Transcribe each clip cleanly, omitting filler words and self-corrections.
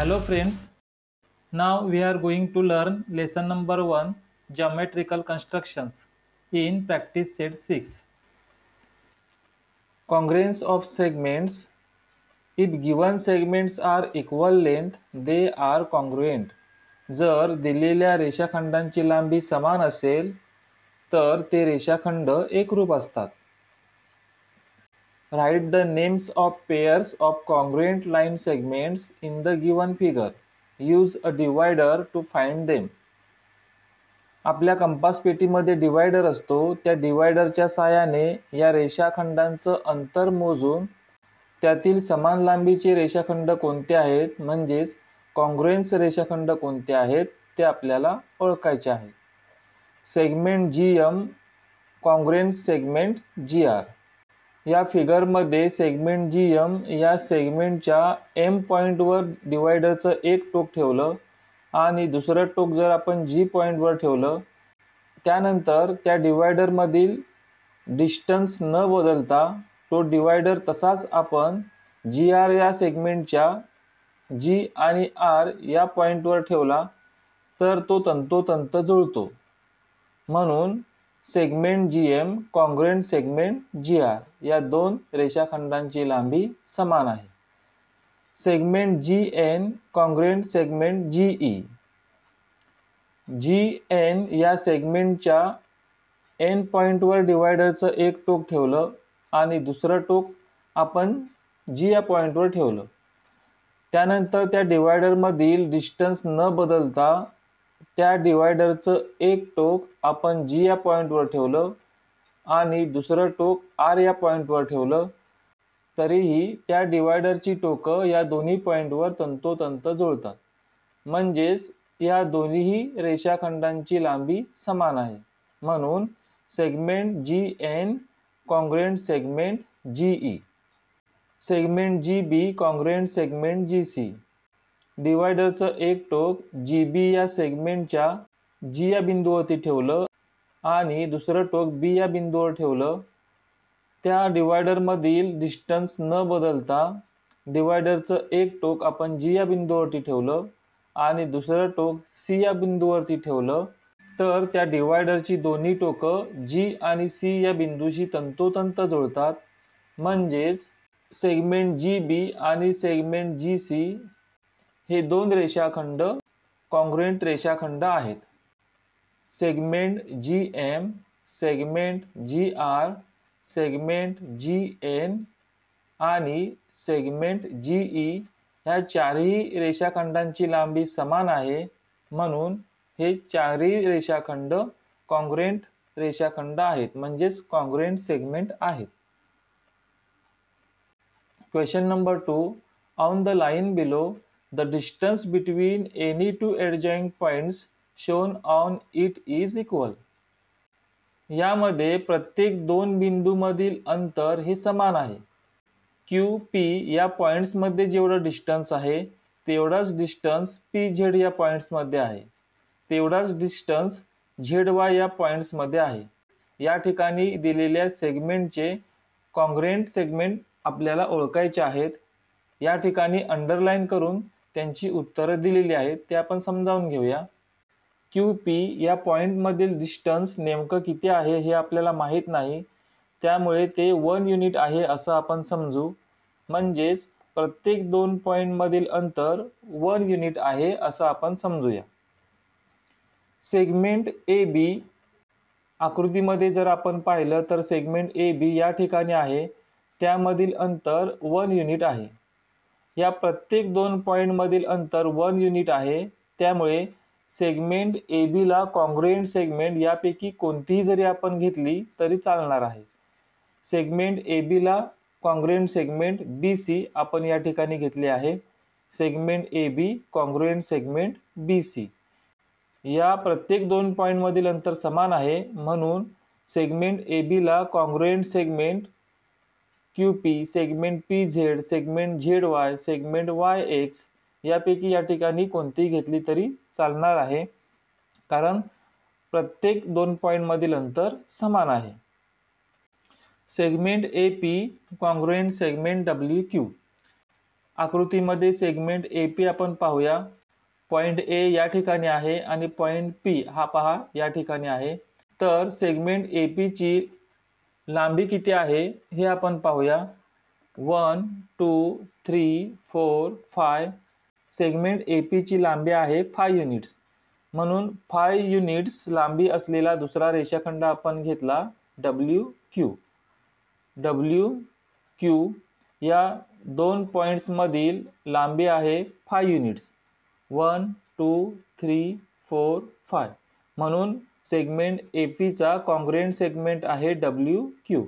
Hello friends, now we are going to learn lesson number 1, geometrical constructions in practice set 6. Congruence of segments. If given segments are equal length, they are congruent. जर दिलेल्या रेषाखंडांची लांबी समान असेल तर ते रेषाखंड एकरूप असतात. Write the names of pairs of congruent line segments in the given figure. Use a divider to find them. आपल्या कंपास पेटीमध्ये डिवायडर असतो. त्या डिवायडरच्या साहाय्याने या रेषाखंडांचं अंतर मोजून त्यातील समान लांबीचे रेषाखंड कोणते आहेत म्हणजेच कॉन्ग्रुएन्स रेषाखंड कोणते आहेत ते आपल्याला ओळखायचे आहे. Segment GM congruence segment GR. या फिगरमध्ये सेगमेंट GM या सेगमेंटच्या M पॉइंटवर डिवायडरचं एक टोक ठेवलं आणि दुसरं टोक जर आपण G पॉइंटवर ठेवलं, त्यानंतर त्या डिवायडर मधील डिस्टन्स न बदलता तो डिवायडर तसाच आपण GR या सेगमेंटच्या G आणि R या पॉइंटवर ठेवला तर तो तंतोतंत जुळतो. म्हणून segment GM congruent segment GR या दोन रेषाखंडांची लांबी समान आहे. Segment GN congruent segment GE. GN या सेगमेंटच्या N पॉइंटवर डिवायडरचं एक टोक ठेवलं आणि दुसरं टोक आपण G या पॉइंटवर ठेवलं. त्यानंतर त्या डिवायडर मधील डिस्टन्स न बदलता त्या डिवायडरचं एक टोक आपण G या पॉइंटवर ठेवलं आणि दुसरं टोक R या पॉइंटवर ठेवलं, तरीही त्या डिवायडरची टोकं या दोन्ही पॉइंटवर तंतोतंत जुळतात. म्हणजेच या दोन्ही रेषाखंडांची लांबी समान आहे. म्हणून segment GN congruent segment GE. Segment GB congruent segment GC. डिवायडरचं एक टोक GB या सेगमेंटच्या G या बिंदूवरती ठेवलं आणि दुसरं टोक B या बिंदूवर ठेवलं. त्या डिवायडर मधील डिस्टन्स न बदलता डिवायडरचं एक टोक आपण G या बिंदूवरती ठेवलं आणि दुसरं टोक C या बिंदूवरती ठेवलं, तर त्या डिवायडरची दोन्ही टोकं G आणि C या बिंदूशी तंतोतंत जुळतात. म्हणजेच सेगमेंट GB आणि सेगमेंट GC हे दोन रेषाखंड कॉन्ग्रुएंट रेषाखंड आहेत. Segment GM, segment GR, segment GN आणि सेगमेंट GE ह्या चारही रेषाखंडांची लांबी समान आहे. म्हणून हे चारही रेषाखंड कॉन्ग्रुएंट रेषाखंड आहेत म्हणजेच कॉन्ग्रुएंट सेगमेंट आहेत. Question number 2. On the line below, the distance between any two adjoining points shown on it is equal. यामध्ये प्रत्येक दोन बिंदूमधील अंतर हे समान आहे. QP या पॉइंट्स मध्ये जेवढं डिस्टन्स आहे तेवढाच डिस्टन्स PZ या पॉइंट्स मध्ये आहे. तेवढाच डिस्टन्स ZY या पॉइंट्स मध्ये आहे. या ठिकाणी दिलेल्या सेगमेंटचे कॉन्ग्रुएंट सेगमेंट आपल्याला ओळखायचे आहेत. या ठिकाणी अंडरलाईन करून त्यांची उत्तरं दिलेली आहेत ते आपण समजावून घेऊया. QP या पॉइंट मधील डिस्टन्स नेमकं किती आहे हे आपल्याला माहित नाही, त्यामुळे ते 1 युनिट आहे असं आपण समजू. म्हणजेच प्रत्येक दोन पॉइंट मधील अंतर 1 युनिट आहे असं आपण समजूया. सेगमेंट AB आकृतीमध्ये जर आपण पाहिलं तर सेगमेंट AB या ठिकाणी आहे, त्यामधील अंतर 1 युनिट आहे. या प्रत्येक दोन पॉइंट मधील अंतर 1 युनिट आहे, त्यामुळे सेगमेंट AB ला कॉन्ग्रुएंट सेगमेंट यापैकी कोणतीही जरी आपण घेतली तरी चालणार आहे. सेगमेंट AB ला कॉन्ग्रुएंट सेगमेंट BC आपण या ठिकाणी घेतले आहे. Segment AB congruent segment BC. या प्रत्येक दोन पॉइंट मधील अंतर समान आहे, म्हणून सेगमेंट AB ला congruent segment QP, segment PZ, segment ZY, segment YX यापैकी या ठिकाणी कोणतीही घेतली तरी चालणार आहे, कारण प्रत्येक दोन पॉइंट मधील अंतर समान आहे. Segment AP congruent segment WQ. आकृतीमध्ये सेगमेंट AP आपण पाहूया. पॉइंट A या ठिकाणी आहे आणि पॉइंट P हा पहा या ठिकाणी आहे. तर सेगमेंट AP ची लांबी किती आहे हे आपण पाहूया. 1 2 3 4 5 सेगमेंट AP ची लांबी आहे 5 युनिट्स. म्हणून 5 युनिट्स लांबी असलेला दुसरा रेषाखंड आपण घेतला WQ. WQ या दोन पॉइंट्स मधील लांबी आहे 5 युनिट्स. 1 2 3 4 5 म्हणून सेगमेंट AP चा कॉन्ग्रुएंट सेगमेंट आहे WQ.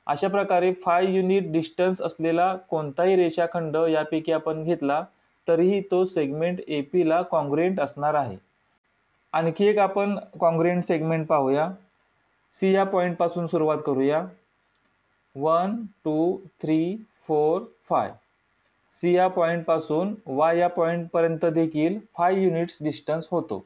अशा प्रकारे 5 युनिट डिस्टन्स असलेला कोणताही रेषाखंड यापैकी आपण घेतला तरीही तो सेगमेंट AP ला कॉन्ग्रुएंट असणार आहे. आणखी एक आपण कॉन्ग्रुएंट सेगमेंट पाहूया. C या पॉइंट पासून सुरुवात करूया. 1 2 3 4 5 C या पॉइंट पासून Y या पॉइंट पर्यंत देखील 5 युनिट्स डिस्टन्स होतो.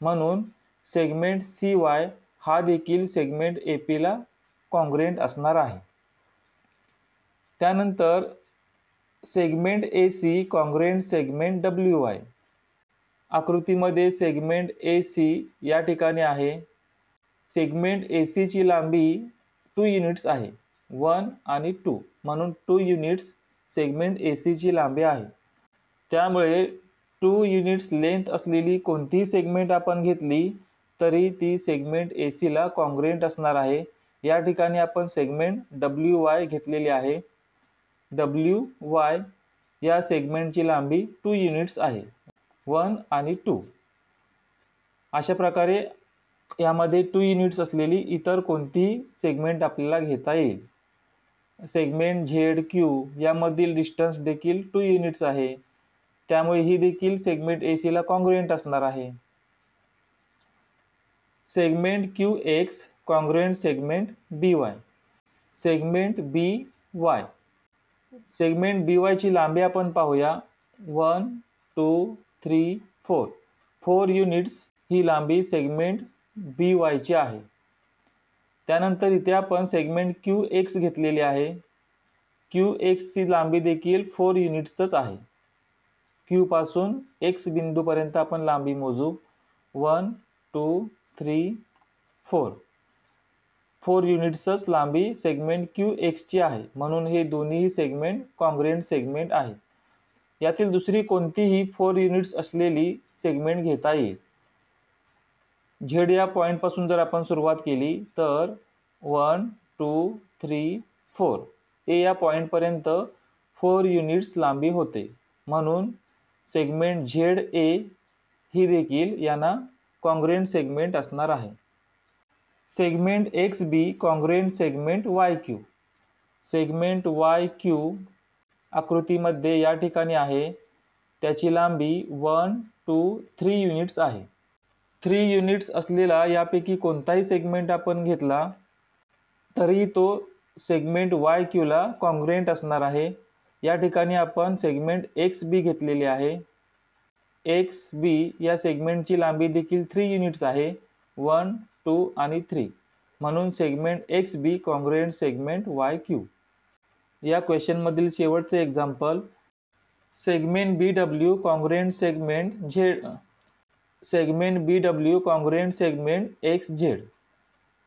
म्हणून सेगमेंट CY हा देखील सेगमेंट AP ला कॉन्ग्रुएंट असणार आहे. त्यानंतर segment AC congruent segment WY. आकृतीमध्ये सेगमेंट AC या ठिकाणी आहे. सेगमेंट AC ची लांबी 2 युनिट्स आहे. 1 आणि 2 म्हणून 2 युनिट्स सेगमेंट AC ची लांबी आहे. त्यामुळे 2 युनिट्स लेंथ असलेली कोणतीही सेगमेंट आपण घेतली तरी ती सेगमेंट AC ला कॉन्ग्रुएंट असणार आहे. या ठिकाणी आपण सेगमेंट WY घेतलेली आहे. WY या सेगमेंटची लांबी 2 युनिट्स आहे. 1 आणि 2. अशा प्रकारे यामध्ये 2 युनिट्स असलेली इतर कोणतीही सेगमेंट आपल्याला घेता येईल. सेगमेंट ZQ यामधील डिस्टन्स देखील 2 युनिट्स आहे. त्यामुळे ही देखील सेगमेंट AC ला कॉन्ग्रुएंट असणार आहे. Segment QX congruent segment BY. Segment BY. Segment BY ची लांबी आपण पाहूया. 1 2 3 4 4 युनिट्स ही लांबी सेगमेंट BY ची आहे. त्यानंतर इथे आपण सेगमेंट QX घेतलेली आहे. QX ची लांबी देखील 4 युनिट्सच आहे. Q पासून X बिंदू पर्यंत आपण लांबी मोजू. 1 2 3 4 4 युनिट्सच लांबी सेगमेंट QX ची आहे. म्हणून हे दोन्ही सेगमेंट कॉन्ग्रुएंट सेगमेंट आहे. यातील दुसरी कोणतीही 4 युनिट्स असलेली सेगमेंट घेता येईल. Z या पॉइंट पासून जर आपण सुरुवात केली तर 1 2 3 4 A या पॉइंट पर्यंत 4 युनिट्स लांबी होते. म्हणून सेगमेंट ZA ही देखील यांना कॉन्ग्रुएंट सेगमेंट असणार आहे. Segment XB congruent segment YQ. Segment YQ आकृतीमध्ये या ठिकाणी आहे. त्याची लांबी 1 2 3 युनिट्स आहे. 3 युनिट्स असलेला यापैकी कोणताही सेगमेंट आपण घेतला तरी तो सेगमेंट YQ ला कॉन्ग्रुएंट असणार आहे. या ठिकाणी आपण सेगमेंट XB घेतलेली आहे. XB या सेगमेंटची लांबी देखील 3 युनिट्स आहे. 1 2 आणि 3 म्हणून segment XB congruent segment YQ. या क्वेश्चन मधील शेवटचे example. Segment BW congruent segment Z. Segment BW congruent segment XZ.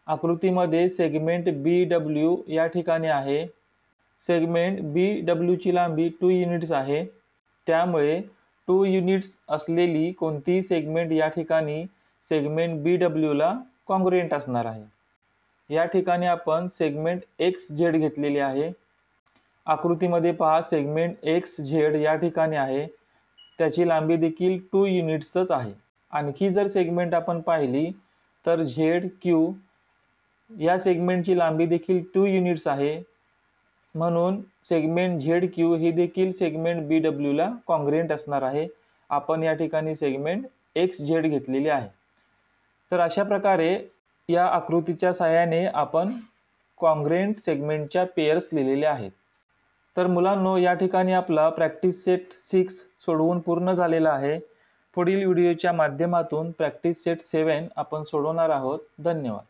आकृतीमध्ये सेगमेंट BW या ठिकाणी आहे. सेगमेंट BW ची लांबी 2 युनिट्स आहे. त्यामुळे 2 युनिट्स असलेली कोणतीही सेगमेंट या ठिकाणी सेगमेंट BW ला कॉन्ग्रुएंट असणार आहे. या ठिकाणी आपण सेगमेंट XZ घेतलेली आहे. आकृतीमध्ये पहा सेगमेंट XZ या ठिकाणी आहे. त्याची लांबी देखील 2 युनिट्सच आहे. आणखी जर सेगमेंट आपण पाहिली तर ZQ या सेगमेंटची लांबी देखील 2 युनिट्स आहे. म्हणून सेगमेंट ZQ ही देखील सेगमेंट BW ला कॉन्ग्रुएंट असणार आहे. आपण या ठिकाणी सेगमेंट XZ घेतलेली आहे. तर अशा प्रकारे या आकृतीच्या सहाय्याने आपण कॉन्ग्रुएंट सेगमेंटच्या पेयर्स लिहिलेल्या आहेत. तर मुलांनो, या ठिकाणी आपला प्रॅक्टिस सेट 6 सोडवून पूर्ण झालेला आहे. पुढील व्हिडिओच्या माध्यमातून प्रॅक्टिस सेट 7 आपण सोडवणार आहोत. धन्यवाद.